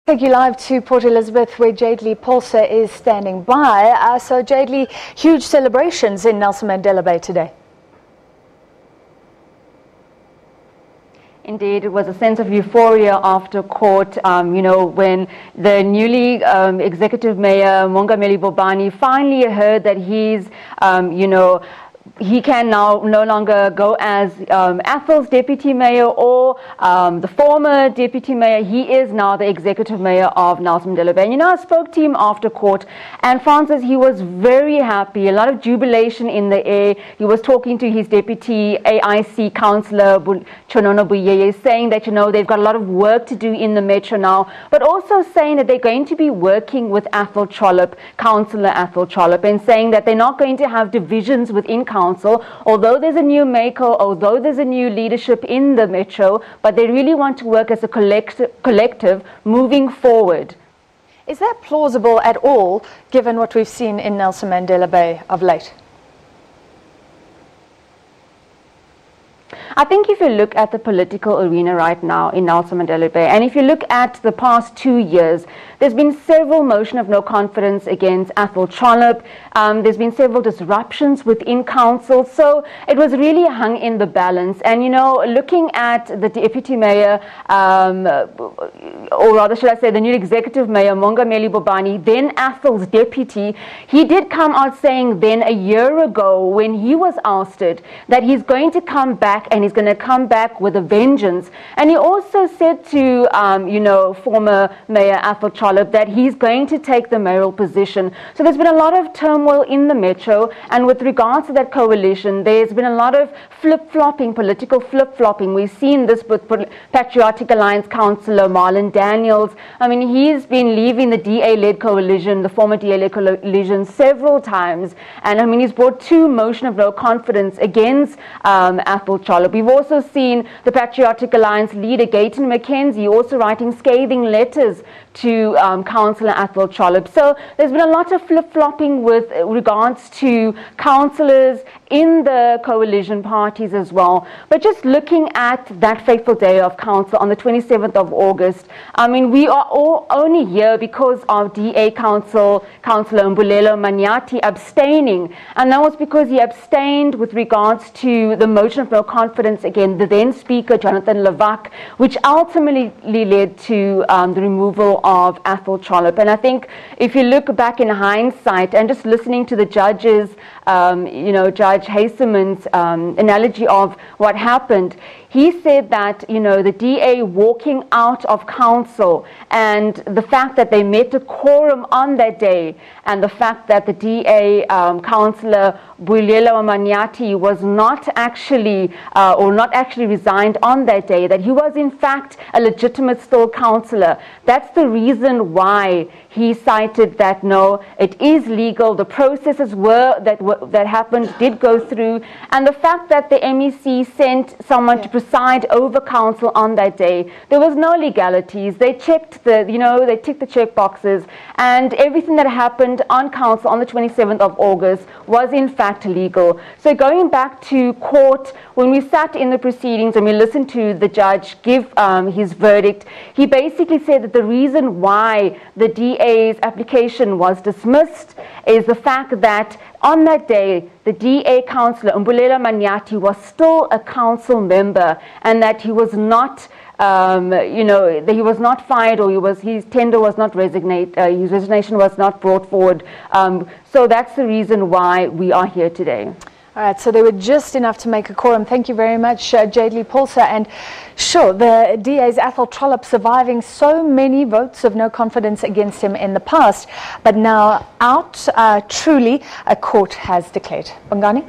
Take you live to Port Elizabeth, where Jayde-Leigh Paulse is standing by. So Jayde-Leigh, huge celebrations in Nelson Mandela Bay today. Indeed, it was a sense of euphoria after court, when the newly executive mayor, Mongameli Bobani, finally heard that he's, he can now no longer go as Athol's deputy mayor or the former deputy mayor. He is now the executive mayor of Nelson Mandela Bay. And, I spoke to him after court, and Francis, he was very happy, a lot of jubilation in the air. He was talking to his deputy AIC councillor, saying that, they've got a lot of work to do in the metro now, but also saying that they're going to be working with Athol Trollip, Councillor Athol Trollip, and saying that they're not going to have divisions within council, although there's a new maker, although there's a new leadership in the metro, but they really want to work as a collective moving forward. Is that plausible at all, given what we've seen in Nelson Mandela Bay of late? I think if you look at the political arena right now in Nelson Mandela Bay, and if you look at the past 2 years, there's been several motion of no confidence against Athol Trollip. There's been several disruptions within council, so it was really hung in the balance. And looking at the deputy mayor, or rather should I say the new executive mayor, Mongameli Bobani, then Athol's deputy, he did come out saying then a year ago when he was ousted that he's going to come back, and he's going to come back with a vengeance. And he also said to, former Mayor Athol Trollip that he's going to take the mayoral position. So there's been a lot of turmoil in the metro, and with regards to that coalition, there's been a lot of flip-flopping, political flip-flopping. We've seen this with Patriotic Alliance Councillor Marlon Daniels. I mean, he's been leaving the DA-led coalition, the former DA-led coalition, several times. And I mean, he's brought 2 motion of no confidence against Athol Trollip. We've also seen the Patriotic Alliance leader, Gayton McKenzie, also writing scathing letters to Councillor Athol Trollip. So there's been a lot of flip-flopping with regards to councillors in the coalition parties as well. But just looking at that fateful day of council on the 27th of August, I mean, we are all only here because of DA Councillor Mbulelo Manyati abstaining. And that was because he abstained with regards to the motion of no confidence against the then Speaker, Jonathan Levak, which ultimately led to the removal of Athol Trollip. And I think if you look back in hindsight and just listening to the judges, Judge Haseman's analogy of what happened, he said that, the DA walking out of council and the fact that they met a quorum on that day, and the fact that the DA councillor Mbulelo Manyati was not actually resigned on that day, that he was in fact a legitimate still councillor. That's the reason why he cited that no, it is legal, the processes that happened did go through, and the fact that the MEC sent someone to preside over council on that day, there was no legalities. They checked they ticked the check boxes, and everything that happened on council on the 27th of August was in fact legal. So going back to court, when we sat in the proceedings and we listened to the judge give his verdict, he basically said that the reason why the DA's application was dismissed is the fact that on that day, the DA councillor, Mbulelo Manyati, was still a council member, and that he was not, that he was not fired, or his tender was not his resignation was not brought forward. So that's the reason why we are here today. All right, so they were just enough to make a quorum. Thank you very much, Jayde-Leigh Paulse. And sure, the DA's Athol Trollip surviving so many votes of no confidence against him in the past, but now out, truly, a court has declared. Bongani?